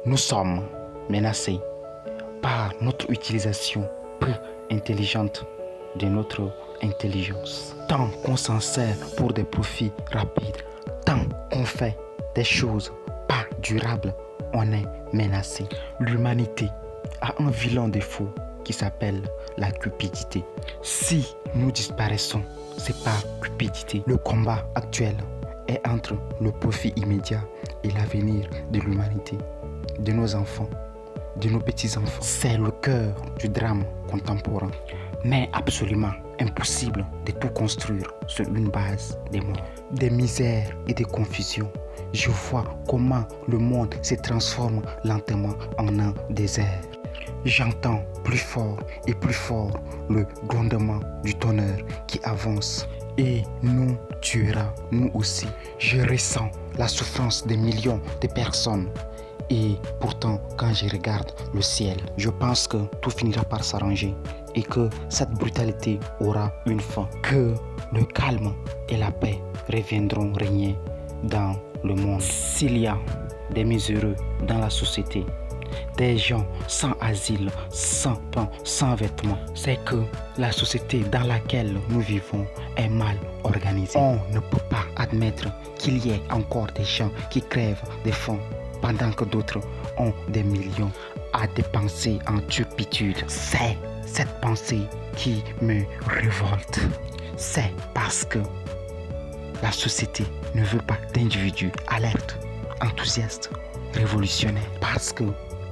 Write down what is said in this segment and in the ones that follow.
Nous sommes menacés par notre utilisation peu intelligente de notre intelligence. Tant qu'on s'en sert pour des profits rapides, tant qu'on fait des choses pas durables, on est menacé. L'humanité a un vilain défaut qui s'appelle la cupidité. Si nous disparaissons, c'est par cupidité. Le combat actuel est entre le profit immédiat et l'avenir de l'humanité, de nos enfants, de nos petits-enfants. C'est le cœur du drame contemporain. Mais absolument impossible de tout construire sur une base des morts, des misères et des confusions. Je vois comment le monde se transforme lentement en un désert. J'entends plus fort et plus fort le grondement du tonnerre qui avance et nous tuera, nous aussi. Je ressens la souffrance des millions de personnes. Et pourtant, quand je regarde le ciel, je pense que tout finira par s'arranger et que cette brutalité aura une fin. Que le calme et la paix reviendront régner dans le monde. S'il y a des miséreux dans la société, des gens sans asile, sans pain, sans vêtements, c'est que la société dans laquelle nous vivons est mal organisée. On ne peut pas admettre qu'il y ait encore des gens qui crèvent de faim pendant que d'autres ont des millions à dépenser en turpitude. C'est cette pensée qui me révolte. C'est parce que la société ne veut pas d'individus alertes, enthousiastes, révolutionnaires. Parce que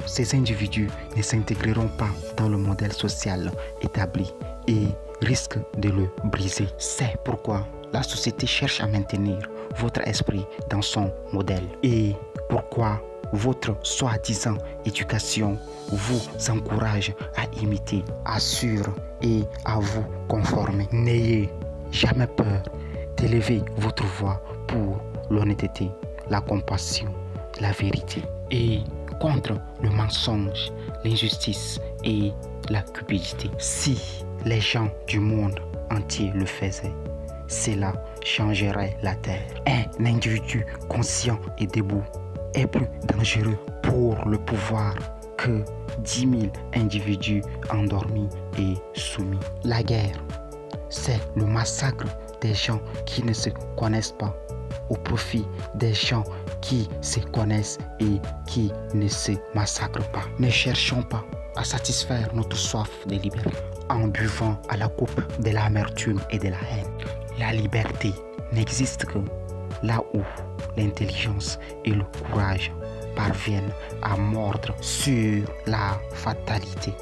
ces individus ne s'intégreront pas dans le modèle social établi et risquent de le briser. C'est pourquoi la société cherche à maintenir votre esprit dans son modèle. Et pourquoi votre soi-disant éducation vous encourage à imiter, à suivre et à vous conformer. N'ayez jamais peur d'élever votre voix pour l'honnêteté, la compassion, la vérité et contre le mensonge, l'injustice et la cupidité. Si les gens du monde entier le faisaient, cela changerait la terre. Un individu conscient et debout est plus dangereux pour le pouvoir que 10 000 individus endormis et soumis. La guerre, c'est le massacre des gens qui ne se connaissent pas au profit des gens qui se connaissent et qui ne se massacrent pas. Ne cherchons pas à satisfaire notre soif de liberté en buvant à la coupe de l'amertume et de la haine. La liberté n'existe que là où l'intelligence et le courage parviennent à mordre sur la fatalité.